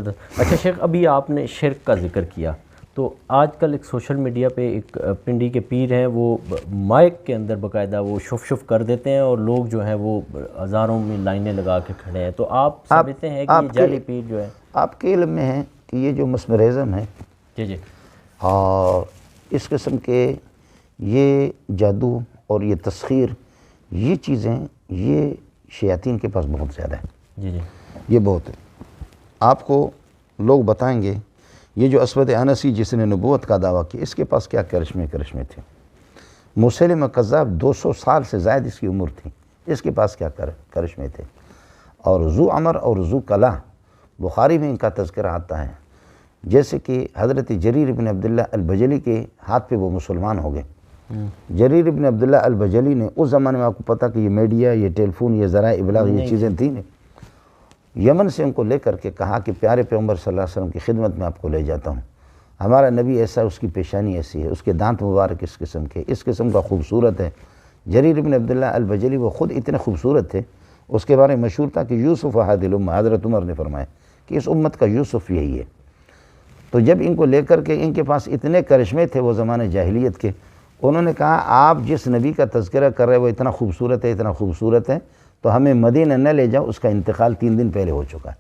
زبردست. اچھا شیخ، ابھی آپ نے شرک کا ذکر کیا، تو آج کل ایک سوشل میڈیا پہ ایک پنڈی کے پیر ہیں، وہ مائک کے اندر باقاعدہ وہ شف کر دیتے ہیں اور لوگ جو ہیں وہ ہزاروں میں لائنیں لگا کے کھڑے ہیں. تو آپ سمجھتے ہیں کہ یہ جعلی پیر جو ہے؟ آپ کے علم میں ہے کہ یہ جو مسمرزم ہے جی اور اس قسم کے یہ جادو اور یہ تسخیر، یہ چیزیں یہ شیاطین کے پاس بہت زیادہ ہے. جی یہ بہت ہے. آپ کو لوگ بتائیں گے یہ جو اسود انسی جس نے نبوت کا دعویٰ کیا، اس کے پاس کیا کرشمے تھے. مسیلمہ کذاب 200 سال سے زائد اس کی عمر تھی، اس کے پاس کیا کرشمے تھے. اور ذو عمر اور ذو کلا، بخاری میں ان کا تذکرہ آتا ہے، جیسے کہ حضرت جریر بن عبداللہ البجلی کے ہاتھ پہ وہ مسلمان ہو گئے. جریر بن عبداللہ البجلی نے اس زمانے میں، آپ کو پتہ کہ یہ میڈیا، یہ ٹیلی فون، یہ ذرائع ابلاغ، یہ چیزیں تھیں، یمن سے ان کو لے کر کے کہا کہ پیارے پیغمبر صلی اللہ علیہ وسلم کی خدمت میں آپ کو لے جاتا ہوں. ہمارا نبی ایسا، اس کی پیشانی ایسی ہے، اس کے دانت مبارک اس قسم کے، اس قسم کا خوبصورت ہے. جریر بن عبداللہ البجلی وہ خود اتنے خوبصورت تھے، اس کے بارے میں مشہور تھا کہ یوسف احد الامہ، حضرت عمر نے فرمایا کہ اس امت کا یوسف یہی ہے. تو جب ان کو لے کر کے، ان کے پاس اتنے کرشمے تھے وہ زمانے جاہلیت کے، انہوں نے کہا آپ جس نبی کا تذکرہ کر رہے وہ اتنا خوبصورت ہے، اتنا خوبصورت ہے، تو ہمیں مدینہ نہ لے جاؤ، اس کا انتقال 3 دن پہلے ہو چکا ہے.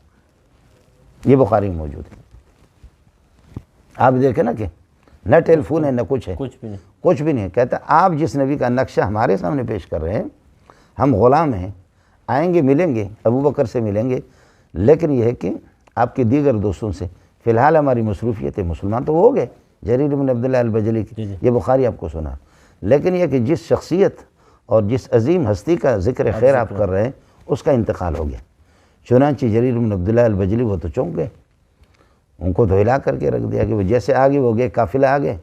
یہ بخاری میں موجود ہے. آپ دیکھیں نا کہ نہ ٹیلی فون ہے، نہ کچھ ہے، کچھ بھی نہیں. کہتا آپ جس نبی کا نقشہ ہمارے سامنے پیش کر رہے ہیں، ہم غلام ہیں، آئیں گے ملیں گے، ابو بکر سے ملیں گے، لیکن یہ ہے کہ آپ کے دیگر دوستوں سے فی الحال ہماری مصروفیت ہے. مسلمان تو ہو گئے جریر بن عبداللہ البجلی کی، یہ بخاری آپ کو سنا. لیکن یہ کہ جس شخصیت اور جس عظیم ہستی کا ذکر خیر آپ کر رہے ہیں، اس کا انتقال ہو گیا. چنانچہ جریر بن عبداللہ البجلی وہ تو چونک گئے، ان کو تو ہلا کر کے رکھ دیا کہ وہ جیسے آگے وہ گئے، قافلہ آگے.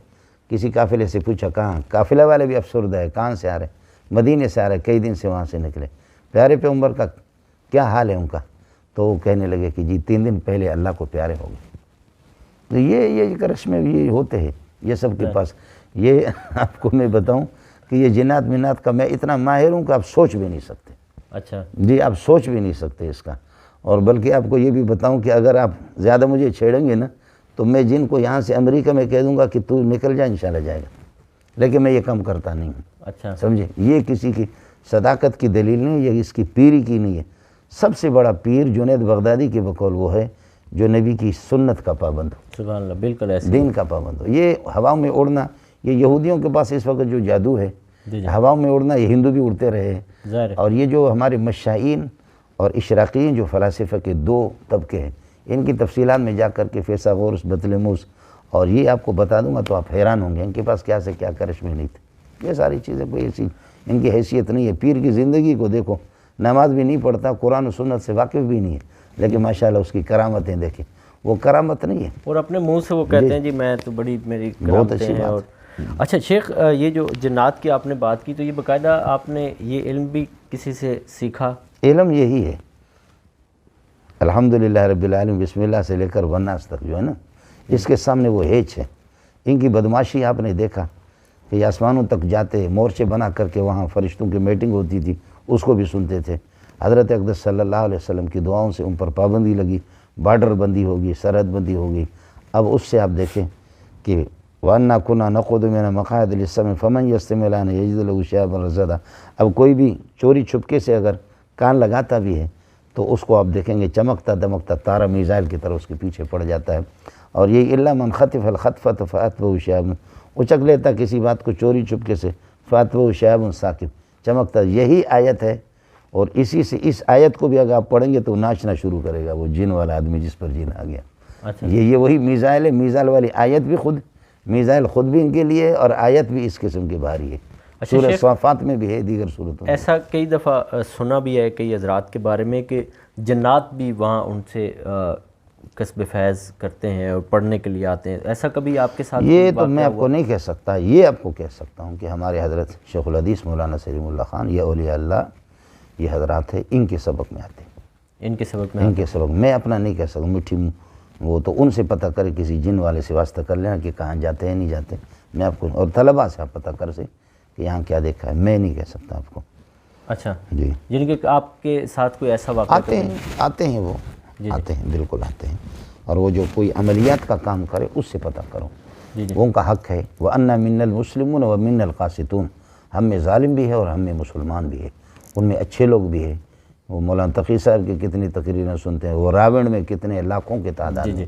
کسی قافلے سے پوچھا کہاں، قافلہ والے بھی افسردہ ہے، کہاں سے آ رہے؟ مدینے سے آ رہے، کئی دن سے وہاں سے نکلے. پیارے پیغمبر کا کیا حال ہے ان کا؟ تو وہ کہنے لگے کہ جی 3 دن پہلے اللہ کو پیارے ہو گئے. تو یہ کرشمے یہ ہوتے ہیں، یہ سب کے پاس. یہ آپ کو میں بتاؤں کہ یہ جنات منات کا میں اتنا ماہر ہوں کہ آپ سوچ بھی نہیں سکتے. اچھا جی، آپ سوچ بھی نہیں سکتے اس کا. اور بلکہ آپ کو یہ بھی بتاؤں کہ اگر آپ زیادہ مجھے چھیڑیں گے نا، تو میں جن کو یہاں سے امریکہ میں کہہ دوں گا کہ تو نکل جا، انشاءاللہ جائے گا. لیکن میں یہ کم کرتا نہیں ہوں. اچھا سمجھے، یہ کسی کی صداقت کی دلیل نہیں، یہ اس کی پیری کی نہیں ہے. سب سے بڑا پیر جنید بغدادی کے بقول وہ ہے جو نبی کی سنت کا پابند ہو، سبحان اللہ، بالکل ایسے دین کا پابند ہو. یہ ہواؤں میں اڑنا، یہ یہودیوں کے پاس اس وقت جو جادو ہے ہواؤں میں اڑنا، یہ ہندو بھی اڑتے رہے ہیں. اور یہ جو ہمارے مشائین اور اشراقیین جو فلاسفہ کے 2 طبقے ہیں، ان کی تفصیلات میں جا کر کے فیثاغورس، بطلمیوس، اور یہ آپ کو بتا دوں گا تو آپ حیران ہوں گے ان کے پاس کیا سے کیا کرشمے نہیں تھے. یہ ساری چیزیں کوئی ایسی ان کی حیثیت نہیں ہے. پیر کی زندگی کو دیکھو، نماز بھی نہیں پڑھتا، قرآن و سنت سے واقف بھی نہیں ہے، لیکن ماشاءاللہ اس کی کرامتیں دیکھیں. وہ کرامت نہیں ہے، اور اپنے منہ سے وہ کہتے ہیں جی میں تو بڑی میری بہت اچھی کرامتیں ہیں. اور اچھا شیخ، یہ جو جنات کی آپ نے بات کی، تو یہ باقاعدہ آپ نے یہ علم بھی کسی سے سیکھا؟ علم یہی ہے الحمدللہ رب العالمین، بسم اللہ سے لے کر والناس تک جو ہے نا، اس کے سامنے وہ ہیچ ہے. ان کی بدماشی آپ نے دیکھا کہ یہ آسمانوں تک جاتے، مورچے بنا کر کے وہاں فرشتوں کی میٹنگ ہوتی تھی، اس کو بھی سنتے تھے. حضرت اقدس صلی اللہ علیہ وسلم کی دعاؤں سے ان پر پابندی لگی، بارڈر بندی ہوگی، سرحد بندی ہوگی. اب اس سے آپ دیکھیں کہ وَأَنَّا كُنَّا نَقْعُدُ مِنَ الْمَقَاعِدِ لِلسَّمْعِ فَمَنْ يَسْتَمِعِ الْآنَ يَجِدْ لَهُ شِهَابًا رَصَدًا. اب کوئی بھی چوری چھپکے سے اگر کان لگاتا بھی ہے تو اس کو آپ دیکھیں گے چمکتا دمکتا تارا میزائل کی طرح اس کے پیچھے پڑ جاتا ہے. اور یہ الا من خطف الخطفة فأتبعه شهاب، اچک لیتا کسی بات کو چوری چھپکے سے، فأتبعه شهاب ثاقب، چمکتا. یہی آیت ہے، اور اسی سے اس آیت کو بھی اگر آپ پڑھیں گے تو ناچنا شروع کرے گا وہ جن والا آدمی جس پر جن آ گیا. یہ وہی میزائل ہے. میزائل والی آیت بھی خود، میزائل خود بھی ان کے لیے ہے، اور آیت بھی اس قسم کی بھاری ہے. سورہ صافات میں بھی ہے، دیگر صورتوں میں. ایسا کئی دفعہ سنا بھی ہے کئی حضرات کے بارے میں کہ جنات بھی وہاں ان سے کسب فیض کرتے ہیں اور پڑھنے کے لیے آتے ہیں. ایسا کبھی آپ کے ساتھ؟ یہ تو میں آپ کو نہیں کہہ سکتا. یہ آپ کو کہہ سکتا ہوں کہ ہمارے حضرت شیخ الحدیث مولانا سلیم اللہ خان، یہ اولیاء اللہ، یہ حضرات ہیں، ان کے سبق میں آتے ہیں. ان کے سبق میں؟ ان کے سبق میں اپنا نہیں کہہ سکتا. مٹھی وہ تو ان سے پتہ کرے، کسی جن والے سے واسطہ کر لینا کہ کہاں جاتے ہیں نہیں جاتے. میں آپ کو، اور طلباء سے آپ پتہ کر سے کہ یہاں کیا دیکھا ہے، میں نہیں کہہ سکتا آپ کو. اچھا جی، یعنی کہ آپ کے ساتھ کوئی ایسا واقعہ آتے ہیں وہ آتے ہیں، بالکل آتے ہیں. اور وہ جو کوئی عملیات کا کام کرے اس سے پتہ کرو، جی جی وہ ان کا حق ہے۔ وَأَنَّا مِنَّ الْمُسْلِمُونَ وَمِنَّ الْقَاسِطُونَ، ہم میں ظالم بھی ہے اور ہم میں مسلمان بھی ہے، ان میں اچھے لوگ بھی ہیں۔ وہ مولانا تقی صاحب کی کتنی تقریریں سنتے ہیں، وہ راوڑ میں کتنے لاکھوں کے تعداد میں،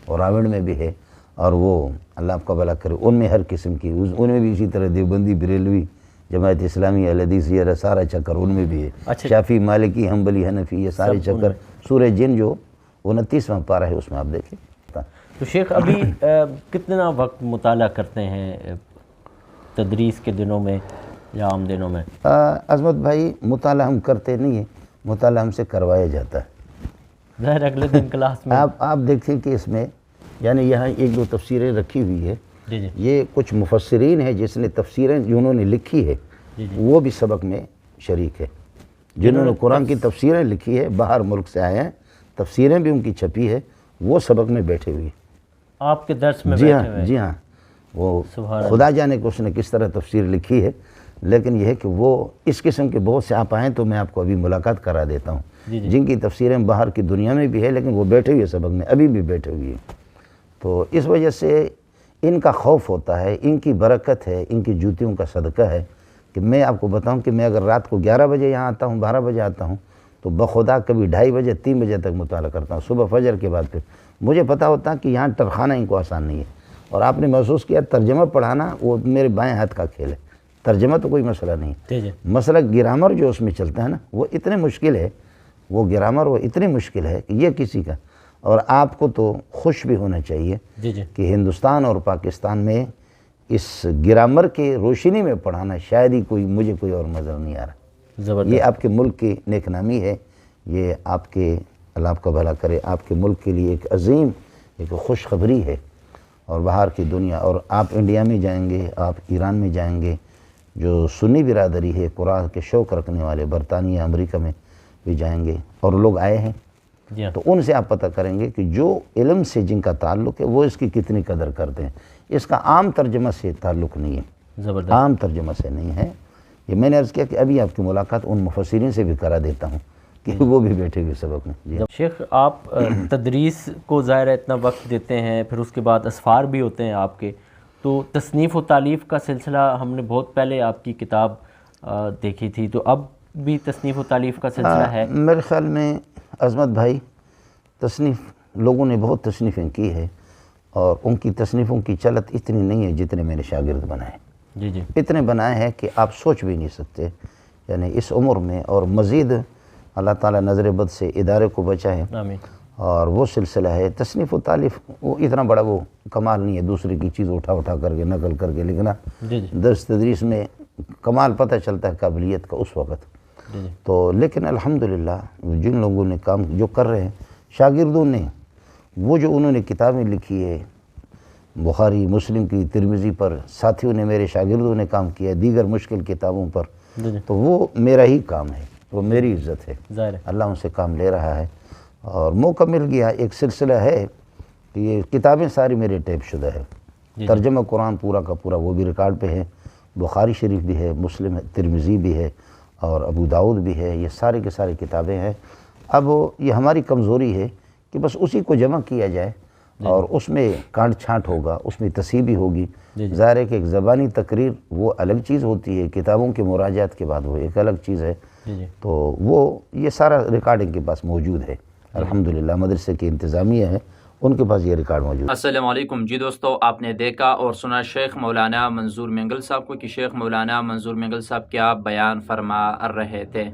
اور راوڑ میں بھی ہے، اور وہ اللہ آپ کا بھلا کرے، ان میں ہر قسم کی، ان میں بھی اسی طرح دیوبندی، بریلوی، جماعت اسلامی، اہل حدیث، یہ سارا چکر ان میں بھی ہے، شافعی، مالکی، حنبلی، حنفی، یہ سارے چکر۔ سورہ جن جو 29واں پارہ ہے اس میں آپ دیکھیں۔ تو شیخ ابھی کتنا وقت مطالعہ کرتے ہیں تدریس کے دنوں میں یا عام دنوں میں؟ عظمت بھائی مطالعہ ہم کرتے نہیں ہیں، مطالعہ ہم سے کروایا جاتا ہے۔ ظاہر اگلے دن کلاس میں آپ دیکھیں کہ اس میں یعنی یہاں ایک دو تفسیریں رکھی ہوئی ہے، جی جی یہ کچھ مفسرین ہیں جس نے تفسیریں جنہوں نے لکھی ہے جی جی وہ بھی سبق میں شریک ہے، جنہوں نے قرآن کی تفسیریں لکھی ہے، باہر ملک سے آئے ہیں، تفسیریں بھی ان کی چھپی ہے، وہ سبق میں بیٹھے ہوئے ہیں۔ آپ کے درس میں جی بیٹھے ہاں ہوئے؟ جی ہاں، وہ سبحان خدا جانے کہ اس نے کس طرح تفسیر لکھی ہے، لیکن یہ ہے کہ وہ اس قسم کے بہت سے آپ آئیں تو میں آپ کو ابھی ملاقات کرا دیتا ہوں، جن کی تفسیریں باہر کی دنیا میں بھی ہے لیکن وہ بیٹھے ہوئے سبق میں ابھی بھی بیٹھے ہوئے ہیں۔ تو اس وجہ سے ان کا خوف ہوتا ہے، ان کی برکت ہے، ان کی جوتیوں کا صدقہ ہے کہ میں آپ کو بتاؤں کہ میں اگر رات کو 11 بجے یہاں آتا ہوں، 12 بجے آتا ہوں تو بخدا کبھی 2:30 بجے 3 بجے تک مطالعہ کرتا ہوں، صبح فجر کے بعد پھر مجھے پتہ ہوتا ہے کہ یہاں ٹرخانا ان کو آسان نہیں ہے، اور آپ نے محسوس کیا ترجمہ پڑھانا وہ میرے بائیں ہاتھ کا کھیل ہے، ترجمہ تو کوئی مسئلہ نہیں، مسئلہ گرامر جو اس میں چلتا ہے نا وہ اتنے مشکل ہے، وہ گرامر وہ اتنی مشکل ہے کہ یہ کسی کا، اور آپ کو تو خوش بھی ہونا چاہیے کہ ہندوستان اور پاکستان میں اس گرامر کے روشنی میں پڑھانا شاید ہی مجھے کوئی اور نظر نہیں آ رہا۔ یہ آپ کے ملک کی نیک نامی ہے، یہ آپ کے اللہ آپ کا بھلا کرے، آپ کے ملک کے لیے ایک عظیم ایک خوشخبری ہے، اور باہر کی دنیا، اور آپ انڈیا میں جائیں گے، آپ ایران میں جائیں گے، جو سنی برادری ہے قرآن کے شوق رکھنے والے، برطانیہ، امریکہ میں بھی جائیں گے، اور لوگ آئے ہیں، تو ان سے آپ پتہ کریں گے کہ جو علم سے جن کا تعلق ہے وہ اس کی کتنی قدر کرتے ہیں۔ اس کا عام ترجمہ سے تعلق نہیں ہے، عام ترجمہ سے نہیں ہے۔ یہ میں نے عرض کیا کہ ابھی آپ کی ملاقات ان مفسرین سے بھی کرا دیتا ہوں کہ وہ بھی بیٹھے ہوئے سبق میں۔ شیخ آپ تدریس کو ظاہر اتنا وقت دیتے ہیں، پھر اس کے بعد اسفار بھی ہوتے ہیں آپ کے، تو تصنیف و تالیف کا سلسلہ ہم نے بہت پہلے آپ کی کتاب دیکھی تھی، تو اب بھی تصنیف و تالیف کا سلسلہ ہے؟ میرے خیال میں عظمت بھائی تصنیف لوگوں نے بہت تصنیفیں کی ہے، اور ان کی تصنیفوں کی چلت اتنی نہیں ہے جتنے میں نے شاگرد بنائے، جی جی اتنے بنائے ہیں کہ آپ سوچ بھی نہیں سکتے، یعنی اس عمر میں، اور مزید اللہ تعالیٰ نظر بد سے ادارے کو بچائے، آمین۔ اور وہ سلسلہ ہے تصنیف و تالیف، وہ اتنا بڑا وہ کمال نہیں ہے دوسرے کی چیز اٹھا کر کے نقل کر کے لکھنا، درس تدریس میں کمال پتہ چلتا ہے قابلیت کا اس وقت، تو لیکن الحمدللہ جن لوگوں نے کام جو کر رہے ہیں، شاگردوں نے وہ جو انہوں نے کتابیں لکھی ہے، بخاری، مسلم کی، ترمذی پر ساتھیوں نے، میرے شاگردوں نے کام کیا ہے، دیگر مشکل کتابوں پر، تو وہ میرا ہی کام ہے، وہ میری عزت ہے، اللہ ان سے کام لے رہا ہے، اور موقع مل گیا۔ ایک سلسلہ ہے کہ یہ کتابیں ساری میرے ٹیپ شدہ ہے، ترجمہ قرآن پورا کا پورا وہ بھی ریکارڈ پہ ہے، بخاری شریف بھی ہے، مسلم ترمذی بھی ہے، اور ابو داؤد بھی ہے، یہ سارے کے سارے کتابیں ہیں۔ اب یہ ہماری کمزوری ہے کہ بس اسی کو جمع کیا جائے، اور اس میں کانٹ چھانٹ ہوگا، اس میں تصحیح بھی ہوگی، ظاہر ہے کہ ایک زبانی تقریر وہ الگ چیز ہوتی ہے، کتابوں کے مراجعات کے بعد وہ ایک الگ چیز ہے، تو وہ یہ سارا ریکارڈنگ کے پاس موجود ہے، الحمدللہ مدرسے کی انتظامیہ ہے ان کے پاس یہ ریکارڈ موجود ہے۔ السلام علیکم جی دوستو، آپ نے دیکھا اور سنا شیخ مولانا منظور مینگل صاحب کو کہ شیخ مولانا منظور مینگل صاحب کیا بیان فرما رہے تھے۔